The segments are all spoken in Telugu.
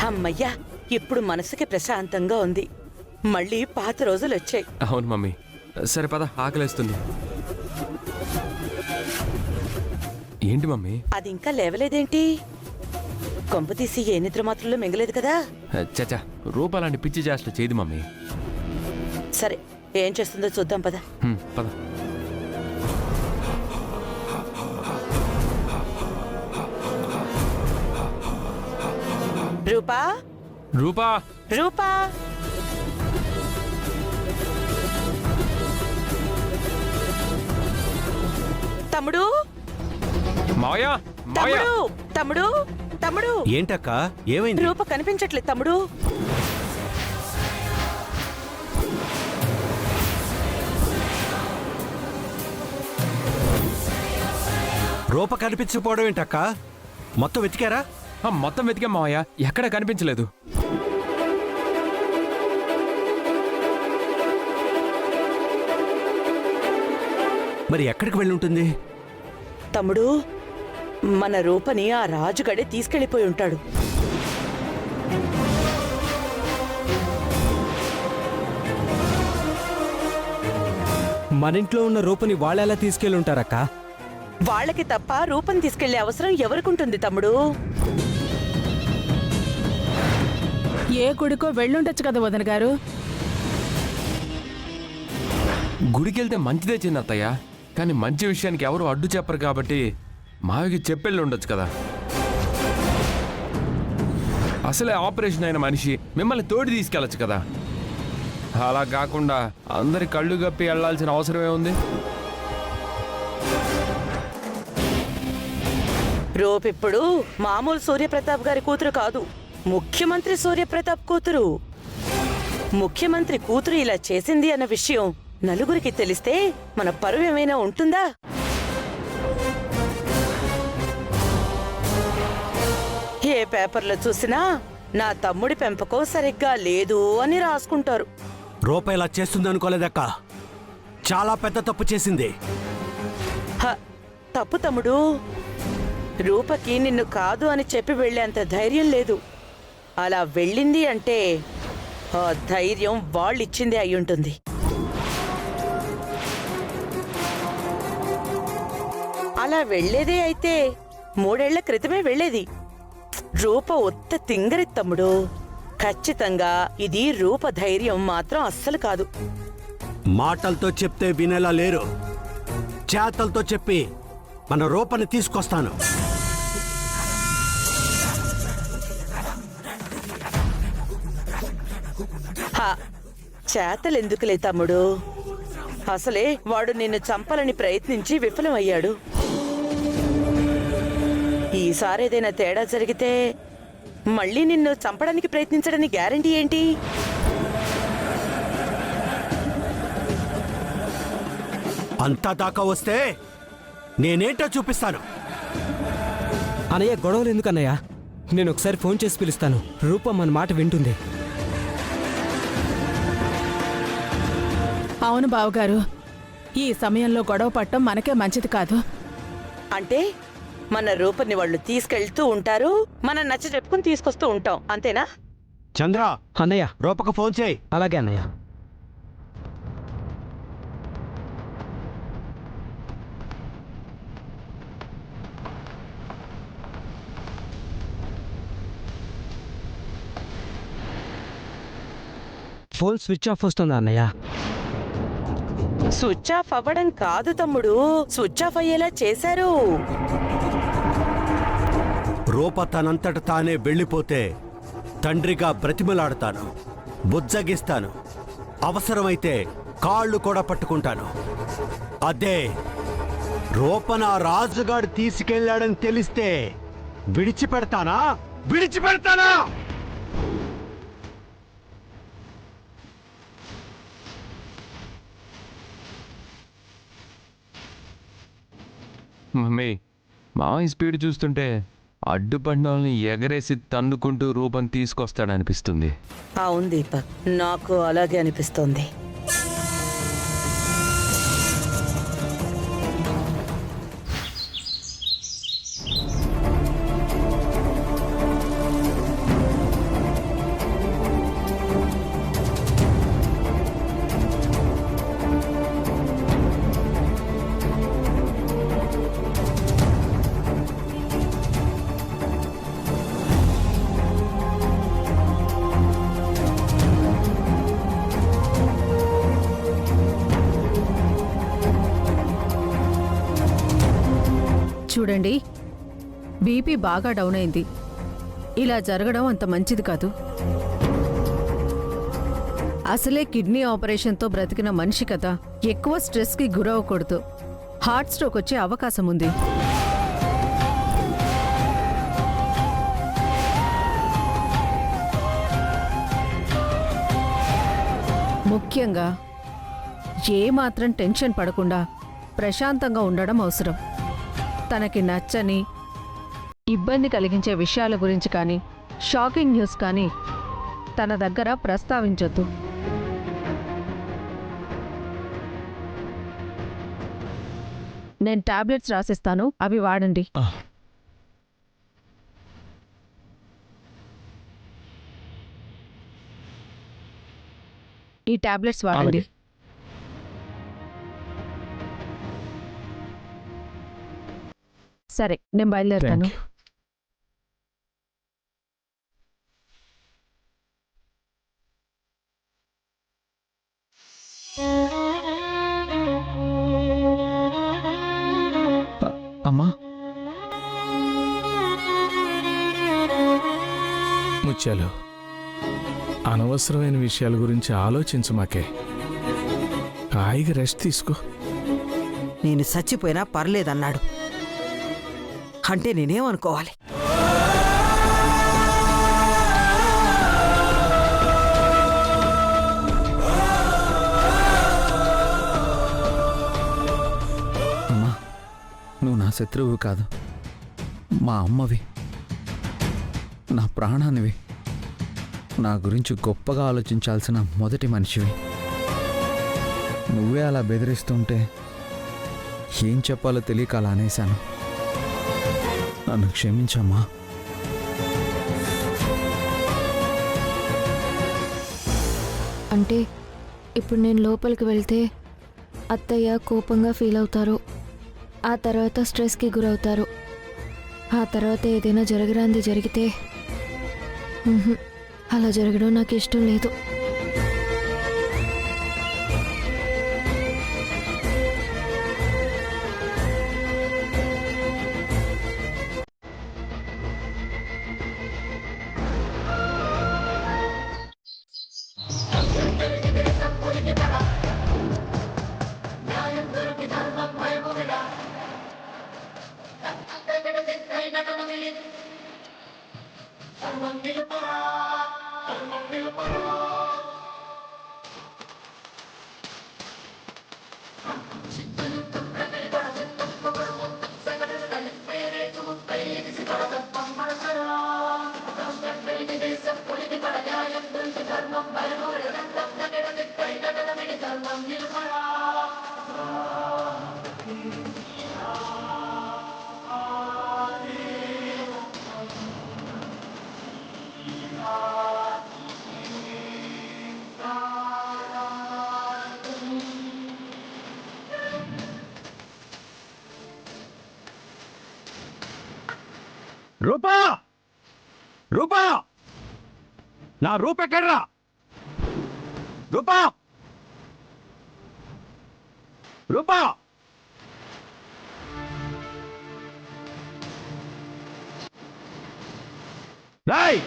అమ్మయ్యా, ఇప్పుడు మనసుకి ప్రశాంతంగా ఉంది. మళ్ళీ పాత రోజులు వచ్చాయి. అవును మమ్మీ. సరే పద, ఆకలేస్తుంది. ఏంటి మమ్మీ? అది ఇంకా లేవలేదేంటి? కొంప తీసి ఏ నిద్ర మాత్రంలో మింగలేదు కదా? చచా, రూపాలాంటి పిచ్చి చేష్టలు చేయదు మమ్మీ. సరే, ఏం చేస్తుందో చూద్దాం పద. పద. రూపా, రూపా, రూపా, తమ్ముడు, మావయ్య, మావయ్య. తమ్ముడు, తమ్ముడు, తమ్ముడు. ఏంటక్క, ఏమైంది? రూప కనిపించట్లేదు తమ్ముడు. రూప కనిపించకపోవడం ఏంటక్క? మొత్తం వెతికారా? మొత్తం వెతికాం మావయ్య, ఎక్కడ కనిపించలేదు. మరి ఎక్కడికి వెళ్ళి ఉంటుంది? తమ్ముడు, మన రూపని ఆ రాజుగడే తీసుకెళ్లిపోయి ఉంటాడు. మన ఇంట్లో ఉన్న రూపని వాళ్ళెలా తీసుకెళ్ళి ఉంటారక్క? వాళ్ళకి తప్ప రూపని తీసుకెళ్లే అవసరం ఎవరికుంటుంది తమ్ముడు? ఏ గుడికో వెళ్ళుండొచ్చు కదా వదన గారు. గుడికెళ్తే మంచిదే చిన్నత్తయ్య, కానీ మంచి విషయానికి ఎవరు అడ్డు చెప్పరు కాబట్టి మావికి చెప్పెళ్ళి ఉండొచ్చు కదా. అసలే ఆపరేషన్ అయిన మనిషి మిమ్మల్ని తోడి తీసుకెళ్ళచ్చు కదా. అలా కాకుండా అందరి కళ్ళు గప్పి వెళ్లాల్సిన అవసరమే ఉంది. రూపిప్పుడు మామూలు సూర్యప్రతాప్ గారి కూతురు కాదు, ముఖ్యమంత్రి సూర్యప్రతాప్ కూతురు. ముఖ్యమంత్రి కూతురు ఇలా చేసింది అన్న విషయం నలుగురికి తెలిస్తే మన పరువు ఏమైనా ఉంటుందా? ఏ పేపర్లో చూసినా నా తమ్ముడి పెంపకం సరిగ్గా లేదు అని రాసుకుంటారు. రూప ఇలా చేస్తుంది అనుకోలేదక్క. చాలా పెద్ద తప్పు చేసింది. తప్పు తమ్ముడు. రూపకి నిన్ను కాదు అని చెప్పి వెళ్ళేంత ధైర్యం లేదు. అలా వెళ్ళింది అంటే ఆ ధైర్యం వాళ్ళిచ్చిందే అయ్యుంటుంది. అలా వెళ్లేదే అయితే 3 ఏళ్ల క్రితమే వెళ్లేది. రూప ఒత్త తింగరి తమ్ముడు. ఖచ్చితంగా ఇది రూప ధైర్యం మాత్రం అస్సలు కాదు. మాటలతో చెప్తే వినేలా లేరు. చేతలతో చెప్పి మన రూపని తీసుకొస్తాను. చేతలెందుకులే తమ్ముడు, అసలే వాడు నిన్ను చంపాలని ప్రయత్నించి విఫలమయ్యాడు. ఈసారి ఏదైనా తేడా జరిగితే మళ్ళీ నిన్ను చంపడానికి ప్రయత్నించడానికి గ్యారంటీ ఏంటి? అంతా దాకా వస్తే నేనేంటో చూపిస్తాను. అనయ్య, గొడవలు ఎందుకన్నయ్య? నేను ఒకసారి ఫోన్ చేసి పిలుస్తాను. రూప మన మాట వింటుంది. అవును బావగారు, ఈ సమయంలో గొడవ పట్టడం మనకే మంచిది కాదు. అంటే మన రూపని వాళ్ళు తీసుకెళ్తూ ఉంటారు, మనం నచ్చ చెప్పుకుని తీసుకొస్తూ ఉంటాం, అంతేనా? చంద్ర, అన్నయ్య, రూపకు ఫోన్ చేయి. అలాగే అన్నయ్య. ఫోన్ స్విచ్ ఆఫ్ వస్తుందా అన్నయ్య? స్విచ్ ఆఫ్ అవ్వడం కాదు తమ్ముడు, స్విచ్ ఆఫ్ అయ్యేలా చేశారు. రూప తనంతట తానే వెళ్ళిపోతే తండ్రిగా బ్రతిమలాడతాను, బుజ్జగిస్తాను, అవసరమైతే కాళ్ళు కూడా పట్టుకుంటాను. అదే రూపన రాజుగాడు తీసుకెళ్లాడని తెలిస్తే విడిచిపెడతానా? విడిచిపెడతానా? మమ్మీ, మావయ్య స్పీడ్ చూస్తుంటే అడ్డుపడిన వాళ్ళని ఎగరేసి తన్నుకుంటూ రూపం తీసుకొస్తాడనిపిస్తుంది. అవును దీపక్, నాకు అలాగే అనిపిస్తోంది. చూడండి, బీపీ బాగా డౌన్ అయింది. ఇలా జరగడం అంత మంచిది కాదు. అసలే కిడ్నీ ఆపరేషన్తో బ్రతికిన మనిషి కదా, ఎక్కువ స్ట్రెస్కి గురవ్వకూడదు. హార్ట్ స్ట్రోక్ వచ్చే అవకాశం ఉంది. ముఖ్యంగా ఏమాత్రం టెన్షన్ పడకుండా ప్రశాంతంగా ఉండడం అవసరం. తనకి నచ్చని, ఇబ్బంది కలిగించే విషయాల గురించి కానీ, షాకింగ్ న్యూస్ కానీ తన దగ్గర ప్రస్తావించొద్దు. నేను టాబ్లెట్స్ రాసిస్తాను, అవి వాడండి. ఈ టాబ్లెట్స్ వాడండి. సరే, నేను బయలుదేరుతాను. అమ్మా, ముత్యాలు, అనవసరమైన విషయాల గురించి ఆలోచించమాకే. హాయిగా రెస్ట్ తీసుకో. నేను చచ్చిపోయినా పర్లేదన్నాడు అంటే నేనేమనుకోవాలి? అమ్మా, నువ్వు నా శత్రువు కాదు, మా అమ్మవి, నా ప్రాణానివి, నా గురించి గొప్పగా ఆలోచించాల్సిన మొదటి మనిషివి. నువ్వే అలా బెదిరిస్తుంటే ఏం చెప్పాలో తెలియక అలా అనేశాను. నన్ను క్షమించమ్మా. అంటే ఇప్పుడు నేను లోపలికి వెళ్తే అత్తయ్య కోపంగా ఫీల్ అవుతారు, ఆ తర్వాత స్ట్రెస్కి గురవుతారు, ఆ తర్వాత ఏదైనా జరగరాంది జరిగితే అలా జరగడం నాకు ఇష్టం లేదు. రూపా, రూపా, నా రూపెక్కడ్రా? రూపా, రూపా, రేయ్,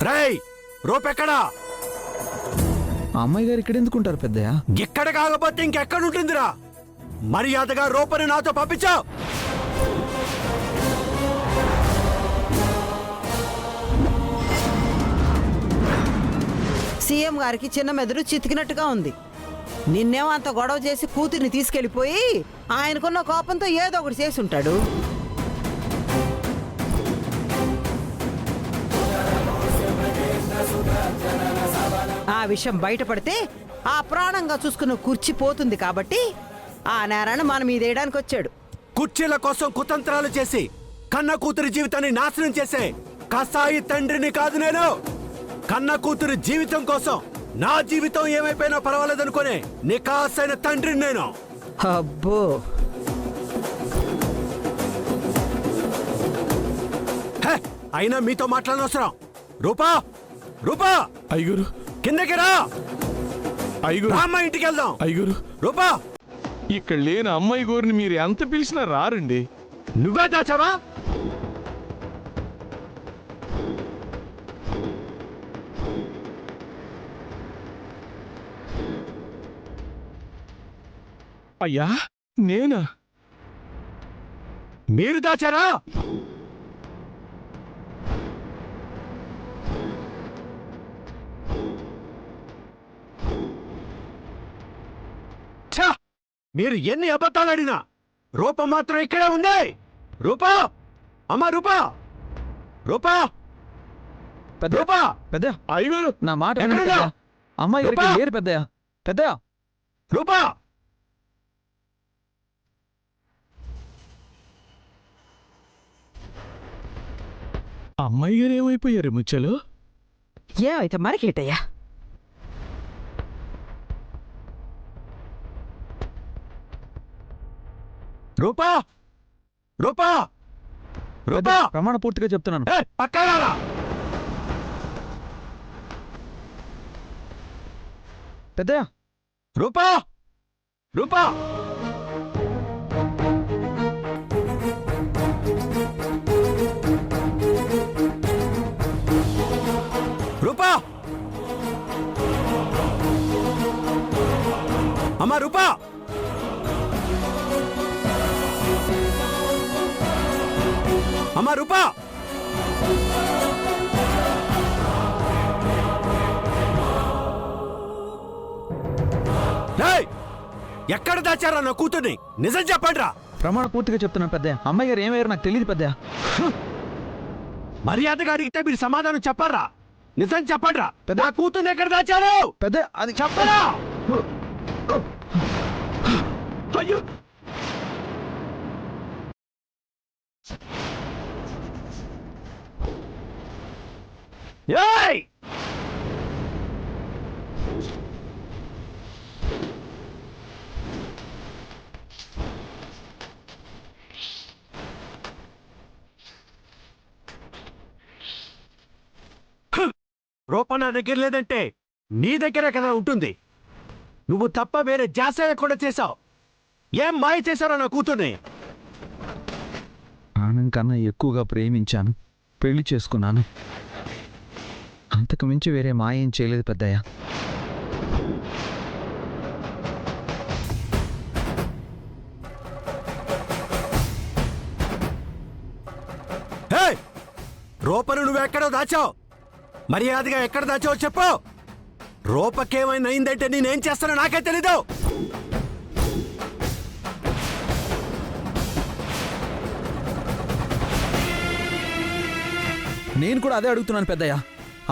రేయ్, రూపెక్కడా? ఆ అమ్మాయి గారు ఇక్కడ ఎందుకుంటారు పెద్దయ్య? ఎక్కడ కాకపోతే ఇంకెక్కడ ఉంటుందిరా? మర్యాదగా రూపని నాతో పంపించావు. సీఎం గారికి చిన్న మెదడు చితికినట్టుగా ఉంది. నిన్నేమో అంత గొడవ చేసి కూతుర్ని తీసుకెళ్లిపోయి ఆయనకున్న కోపంతో ఏదో ఒకటి చేసి ఉంటాడు. ఆ విషయం బయటపడితే ఆ ప్రాణంగా చూసుకున్న కుర్చీ పోతుంది కాబట్టి ఆ నేరాన్ని మన మీద వేయడానికి వచ్చాడు. కుర్చీల కోసం కుతంత్రాలు చేసి కన్న కూతురి జీవితాన్ని నాశనం చేసే కసాయి తండ్రిని కాదు నేను. కన్న కూతురి జీవితం కోసం నా జీవితం ఏమైపోయినా పర్వాలేదనుకునే నికాసైన తండ్రిని నేను. అబ్బో, అయినా మీతో మాట్లాడనవసరం. రూపా, రూపా అయ్యగురు కిందకి రా. అయ్యగురు రామ్మ ఇంటికి వెళ్దాం. అయ్యగురు రూపా ఇక్కడ లేని అమ్మాయి గోరిని మీరు ఎంత పిలిచినా రారండి. నువ్వే దాచావా? అయ్యా నేనా? మీరు దాచారా? ఛ! మీరు ఎన్ని అబద్ధాలు ఆడినా రూప మాత్రం ఇక్కడే ఉంది. రూపా, అమ్మా రూపా, రూపా, రూపా. పెద్ద అయ్యగారు నా మాట ఎక్కడున్నా? అమ్మాయి రూపా! లేరు పెద్దయ్య. పెద్దయ్య రూపా, అమ్మాయి గారు ఏమైపోయారు ముచ్చలు? ఏమైతే మరికేటయ్యా? రూపా, రూపా, రూపా. ప్రమాణ పూర్తిగా చెప్తున్నాను. పక్కన రా. పెద్దయ్య రూపా, రూపా. రూపా, అమ్మా రూపా. అమ్మా రూపా. ఏయ్! ఎక్కడ దాచారా నా కూతుర్ని? నిజం చెప్పండి రా. ప్రమాణ పూర్తిగా చెప్తున్నాను పెద్దయ్య. అమ్మాయి గారు ఏమయ్యారు నాకు తెలియదు పెద్దయ్య. మర్యాదగా అడిగితే మీరు సమాధానం చెప్పరా? నిజం చెప్పండి రా. నా కూతుర్ని ఎక్కడ దాచారు? పెద్ద అది చెప్పరా? అయ్యో! ఏయ్! రూప నా దగ్గర లేదంటే నీ దగ్గరే కదా ఉంటుంది. నువ్వు తప్ప వేరే జాసయ్య కూడా చేశావు. ఏం మాయ చేశారో నా కూతుర్ని? ప్రాణం కన్నా ఎక్కువగా ప్రేమించాను, పెళ్లి చేసుకున్నాను. అంతకు మించి వేరే మాయేం చేయలేదు పెద్దయ్య. హే! రూపను నువ్వెక్కడో దాచావు. మర్యాదగా ఎక్కడ దాచావో చెప్పు. రూపకేమైనా అయిందంటే నేనేం చేస్తానో నాకే తెలీదు. నేను కూడా అదే అడుగుతున్నాను పెద్దయ్య.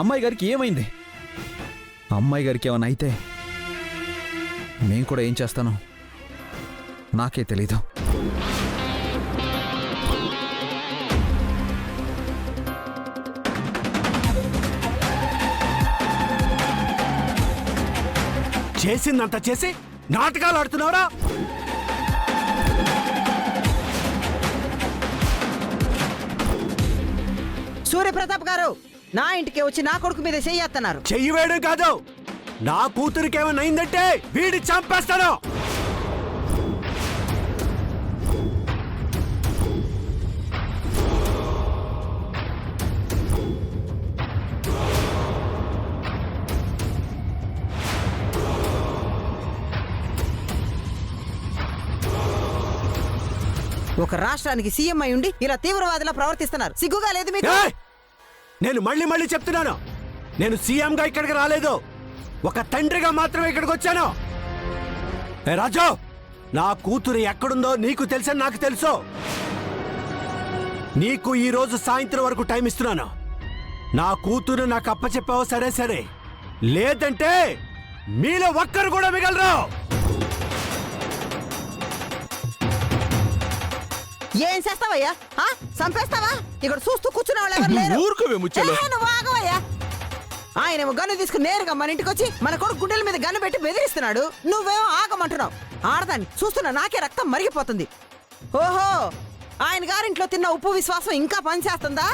అమ్మాయి గారికి ఏమైంది? అమ్మాయి గారికి ఏమైనా అయితే నేను కూడా ఏం చేస్తానో నాకే తెలీదు. చేసిందంతా చేసి నాటకాలు ఆడుతున్నావురా? సూర్యప్రతాప్ గారు నా ఇంటికి వచ్చి నా కొడుకు మీద చెయ్యేస్తున్నారు. చెయ్యి వేయడం కాదు, నా కూతురికి ఏమైనా అయిందంటే వీడి చంపేస్తాను. ఒక రాష్ట్రానికి సీఎం అయి ఉండి ఇలా తీవ్రవాదిలా ప్రవర్తిస్తున్నారు. సిగ్గుగా లేదు మీకు? ఏయ్! నేను మళ్ళీ చెప్తున్నాను, నేను సీఎంగా ఇక్కడికి రాలేదు. ఒక తండ్రిగా మాత్రమే ఇక్కడికి వచ్చాను. ఏ రాజు, నా కూతురు ఎక్కడుందో నీకు తెలుసని నాకు తెలుసు. నీకు ఈ రోజు సాయంత్రం వరకు టైం ఇస్తున్నాను. నా కూతురు నాకు అప్పచెప్పావో సరే సరే, లేదంటే మీలో ఒక్కరు కూడా మిగలరు. ఏం చేస్తావయ్యా? చంపేస్తావా? ఇక్కడ చూస్తూ కూర్చున్న వాళ్ళు ఎవరు లేరు. నువ్వు ఆగవయ్యా. ఆయనేమో గన్ను తీసుకుని నేరుగా మన ఇంటికి వచ్చి మన కొడుకు గుండెల మీద గన్ను పెట్టి బెదిరిస్తున్నాడు. నువ్వేమో ఆగమంటున్నావు. ఆడదాన్ని చూస్తున్నా నాకే రక్తం మరిగిపోతుంది. ఓహో, ఆయన గారింట్లో తిన్న ఉప్పు విశ్వాసం ఇంకా పనిచేస్తుందా?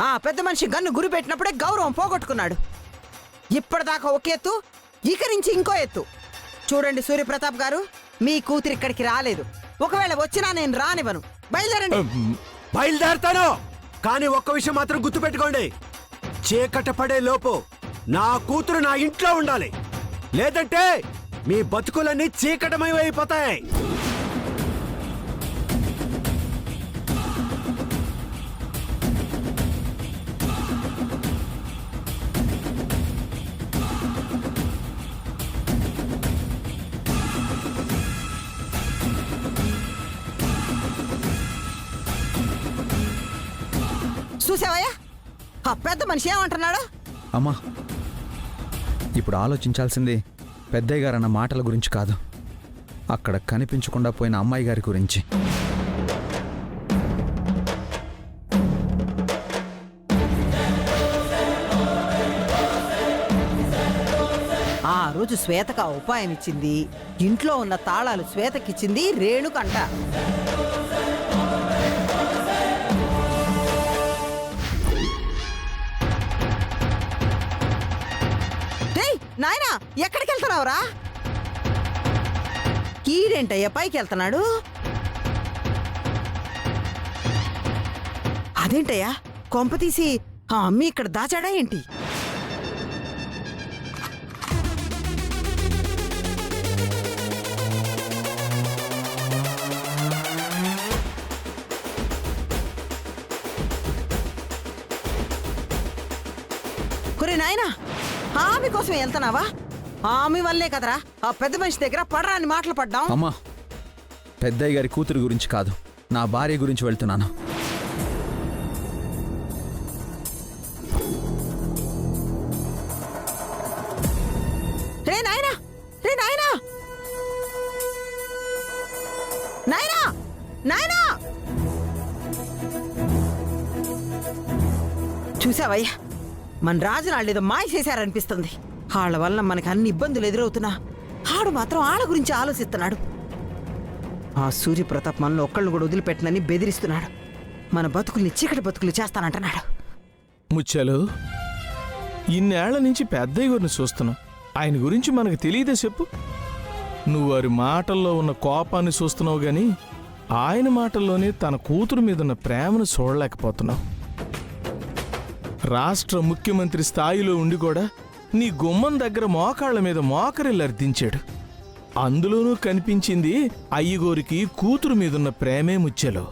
ఆ పెద్ద మనిషి గన్ను గురి పెట్టినప్పుడే గౌరవం పోగొట్టుకున్నాడు. ఇప్పటిదాకా ఒక ఎత్తు, ఇక నుంచి ఇంకో ఎత్తు. చూడండి సూర్యప్రతాప్ గారు, మీ కూతురు ఇక్కడికి రాలేదు. ఒకవేళ వచ్చినా నేను రానివ్వను. బయలుదేరండి. బయలుదేరతాను, కానీ ఒక్క విషయం మాత్రం గుర్తుపెట్టుకోండి. చీకట పడే లోపు నా కూతురు నా ఇంట్లో ఉండాలి, లేదంటే మీ బతుకులన్నీ చీకటమయమైపోతాయి. చూసావయ్యా, ఆ పెద్ద మనిషి ఏమంటున్నాడు? అమ్మా, ఇప్పుడు ఆలోచించాల్సింది పెద్దయ్య గారు అన్న మాటల గురించి కాదు, అక్కడ కనిపించకుండా పోయిన అమ్మాయి గారి గురించి. ఆ రోజు శ్వేతకు ఆ ఉపాయం ఇచ్చింది, ఇంట్లో ఉన్న తాళాలు శ్వేతకిచ్చింది రేణుకంట. నాయనా, ఎక్కడికి వెళ్తున్నావురా? ఈడేంటయ్యా పైకి వెళ్తున్నాడు? అదేంటయ్యా, కొంప తీసి ఆ అమ్మి ఇక్కడ దాచాడా ఏంటి? కురే నాయనా, ఆమె కోసం వెళ్తున్నావా? ఆమె వల్లే కదరా ఆ పెద్ద మనిషి దగ్గర పడరాని మాటలు పడ్డాం. అమ్మా, పెద్దయ్య గారి కూతురు గురించి కాదు, నా భార్య గురించి వెళ్తున్నాను. రే నాయనా, రే నాయనా, నాయనా, నాయనా, చూసావయ్యా, మన రాజునాళ్ళు ఏదో మాయ చేశారనిపిస్తుంది. వాళ్ళ వల్ల మనకి అన్ని ఇబ్బందులు ఎదురవుతున్నా ఆడు మాత్రం ఆళ్ళ గురించి ఆలోచిస్తున్నాడు. ఆ సూర్యప్రతాప్ మనలో ఒక్కళ్ళు కూడా వదిలిపెట్టనని బెదిరిస్తున్నాడు. మన బతుకుల్ని చీకటి బతుకులు చేస్తానంటున్నాడు. ముచ్చాలు, ఇన్నేళ్ల నుంచి పెద్దయ్య గారిని చూస్తున్నావు, ఆయన గురించి మనకు తెలియదే చెప్పు. నువ్వు వారి మాటల్లో ఉన్న కోపాన్ని చూస్తున్నావు గాని ఆయన మాటల్లోనే తన కూతురు మీదున్న ప్రేమను చూడలేకపోతున్నావు. రాష్ట్ర ముఖ్యమంత్రి స్థాయిలో ఉండి కూడా నీ గుమ్మం దగ్గర మోకాళ్ల మీద మోకరిల్లు అర్థించాడు. అందులోనూ కనిపించింది అయ్యగోరికి కూతురు మీదున్న ప్రేమే ముచ్చెలో.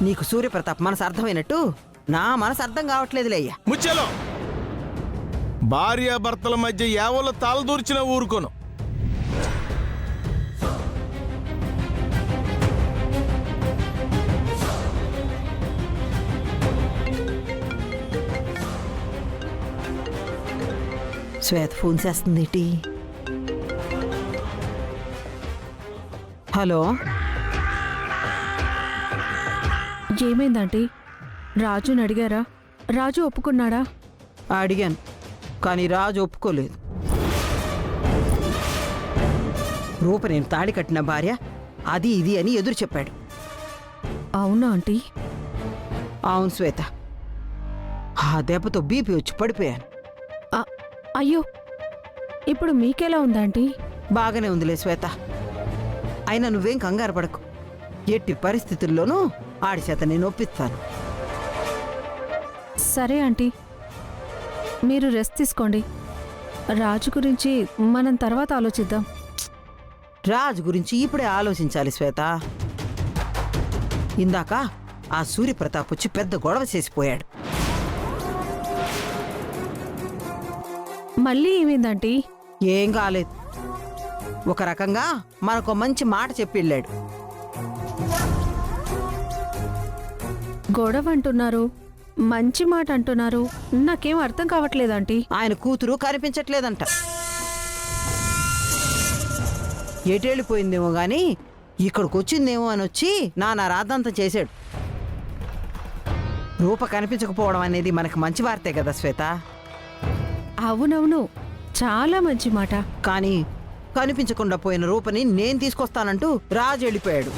నీకు సూర్యప్రతాప్ మనసు అర్థమైనట్టు నా మనసు అర్థం కావట్లేదులే అయ్యా. ముచ్చెలో, భార్యాభర్తల మధ్య ఏవలో తలదూర్చిన ఊరుకోను. శ్వేత ఫోన్ చేస్తుందేటి? హలో, ఏమైందంటీ? రాజుని అడిగారా? రాజు ఒప్పుకున్నాడా? అడిగాను, కానీ రాజు ఒప్పుకోలేదు. రూప నేను తాడి కట్టిన భార్య, అది ఇది అని ఎదురు చెప్పాడు. అవునా ఆంటీ? అవును శ్వేత, ఆ దెబ్బతో బీపీ వచ్చి పడిపోయాను. అయ్యో, ఇప్పుడు మీకెలా ఉందాంటీ? బాగానే ఉందిలే శ్వేత, అయినా నువ్వేం కంగారు పడకు. ఎట్టి పరిస్థితుల్లోనూ ఆడి చేత నేను ఒప్పిస్తాను. సరే ఆంటీ, మీరు రెస్ట్ తీసుకోండి. రాజు గురించి మనం తర్వాత ఆలోచిద్దాం. రాజు గురించి ఇప్పుడే ఆలోచించాలి శ్వేత. ఇందాక ఆ సూర్యప్రతాప్ వచ్చి పెద్ద గొడవ చేసిపోయాడు. మళ్ళీ ఏమైందంటీ? ఏం కాలేదు, ఒక రకంగా మనకు మంచి మాట చెప్పి వెళ్ళాడు. గొడవ అంటున్నారు, మంచి మాట అంటున్నారు, నాకేం అర్థం కావట్లేదంటీ. ఆయన కూతురు కనిపించట్లేదంట. ఎటెళ్ళిపోయిందేమో గాని ఇక్కడికి వచ్చిందేమో అని వచ్చి నానా రాద్దంతం చేశాడు. రూప కనిపించకపోవడం అనేది మనకు మంచి వార్తే కదా శ్వేత. అవునవును, చాలా మంచి మాట. కానీ కనిపించకుండా పోయిన రూపని నేను తీసుకొస్తానంటూ రాజు వెళ్ళిపోయాడు.